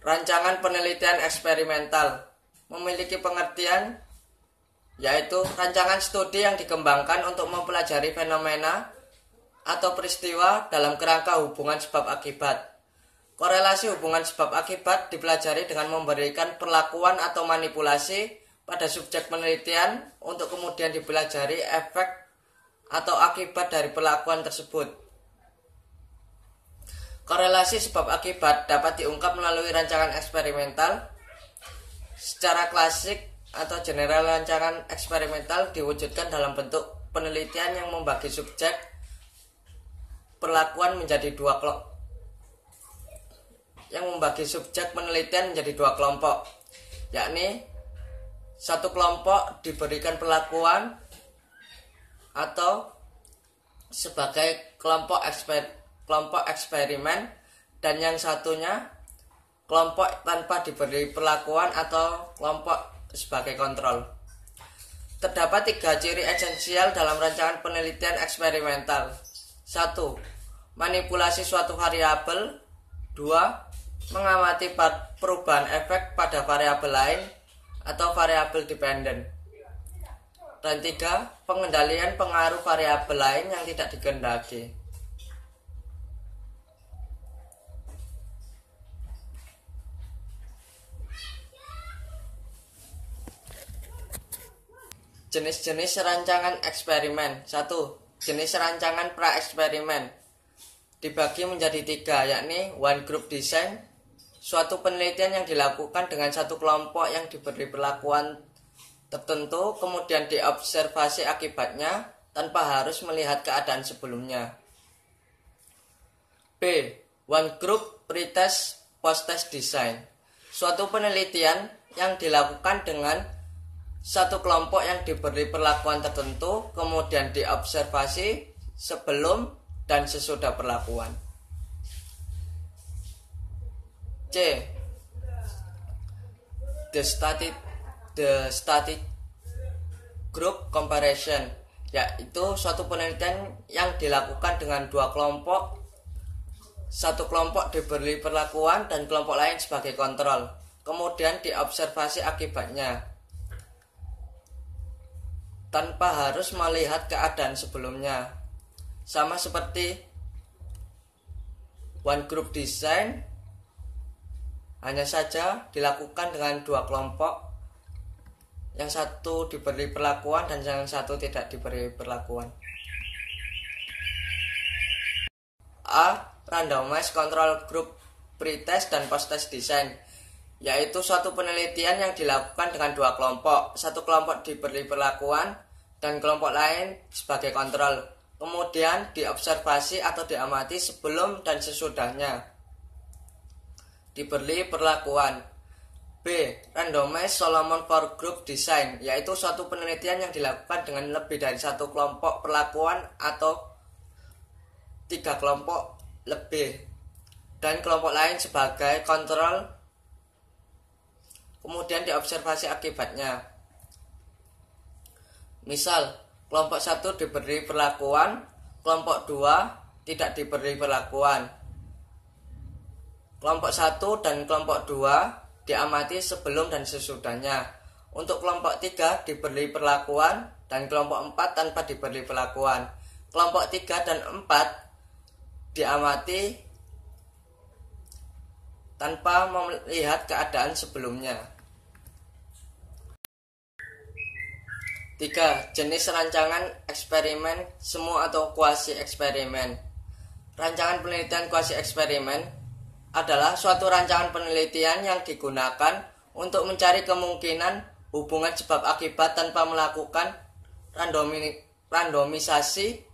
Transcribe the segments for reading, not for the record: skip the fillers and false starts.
Rancangan penelitian eksperimental memiliki pengertian yaitu rancangan studi yang dikembangkan untuk mempelajari fenomena atau peristiwa dalam kerangka hubungan sebab akibat. Korelasi hubungan sebab akibat dipelajari dengan memberikan perlakuan atau manipulasi pada subjek penelitian untuk kemudian dipelajari efek atau akibat dari perlakuan tersebut. Korelasi sebab akibat dapat diungkap melalui rancangan eksperimental. Secara klasik atau general, rancangan eksperimental diwujudkan dalam bentuk penelitian yang membagi subjek perlakuan menjadi dua kelompok. Yakni satu kelompok diberikan perlakuan atau sebagai kelompok eksperimen, dan yang satunya kelompok tanpa diberi perlakuan atau kelompok sebagai kontrol. Terdapat 3 ciri esensial dalam rancangan penelitian eksperimental. 1. Manipulasi suatu variabel. 2. Mengamati perubahan efek pada variabel lain atau variabel dependen. Dan 3. Pengendalian pengaruh variabel lain yang tidak dikehendaki. Jenis-jenis rancangan eksperimen. 1. Jenis rancangan pra-eksperimen dibagi menjadi 3, yakni one group design, suatu penelitian yang dilakukan dengan satu kelompok yang diberi perlakuan tertentu, kemudian diobservasi akibatnya tanpa harus melihat keadaan sebelumnya. B. One group pretest post-test design, suatu penelitian yang dilakukan dengan satu kelompok yang diberi perlakuan tertentu, kemudian diobservasi sebelum dan sesudah perlakuan. C. The study group comparison, yaitu suatu penelitian yang dilakukan dengan dua kelompok. Satu kelompok diberi perlakuan dan kelompok lain sebagai kontrol, kemudian diobservasi akibatnya tanpa harus melihat keadaan sebelumnya. Sama seperti one group design, hanya saja dilakukan dengan dua kelompok, yang satu diberi perlakuan dan yang satu tidak diberi perlakuan. A. Randomized control group pretest dan post-test design, yaitu suatu penelitian yang dilakukan dengan dua kelompok. Satu kelompok diberi perlakuan dan kelompok lain sebagai kontrol, kemudian diobservasi atau diamati sebelum dan sesudahnya diberi perlakuan. B. Randomized Solomon Four Group Design, yaitu suatu penelitian yang dilakukan dengan lebih dari satu kelompok perlakuan atau 3 kelompok lebih dan kelompok lain sebagai kontrol, kemudian diobservasi akibatnya. Misal, kelompok 1 diberi perlakuan, kelompok 2 tidak diberi perlakuan. Kelompok 1 dan kelompok 2 diamati sebelum dan sesudahnya. Untuk kelompok 3 diberi perlakuan dan kelompok 4 tanpa diberi perlakuan. Kelompok 3 dan 4 diamati tanpa melihat keadaan sebelumnya. 3. Jenis rancangan eksperimen semu atau kuasi eksperimen. Rancangan penelitian kuasi eksperimen adalah suatu rancangan penelitian yang digunakan untuk mencari kemungkinan hubungan sebab akibat tanpa melakukan randomisasi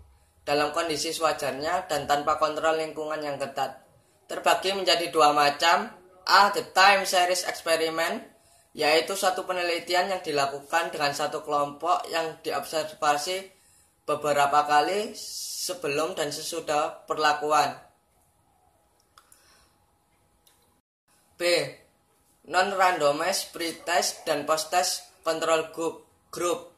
dalam kondisi sewajarnya dan tanpa kontrol lingkungan yang ketat. Terbagi menjadi 2 macam. A. The time series experiment, yaitu suatu penelitian yang dilakukan dengan satu kelompok yang diobservasi beberapa kali sebelum dan sesudah perlakuan. B. Non-randomized pre-test dan post-test control group.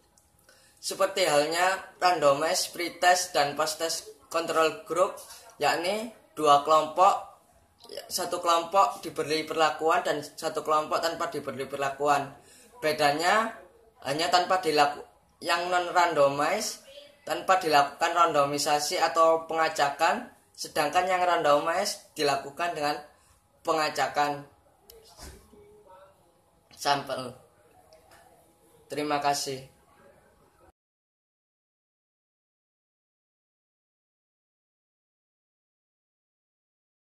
Seperti halnya randomized pre-test dan post-test control group, yakni 2 kelompok satu kelompok diberi perlakuan dan satu kelompok tanpa diberi perlakuan. Bedanya hanya yang non randomize tanpa dilakukan randomisasi atau pengacakan, sedangkan yang randomize dilakukan dengan pengacakan sampel. Terima kasih.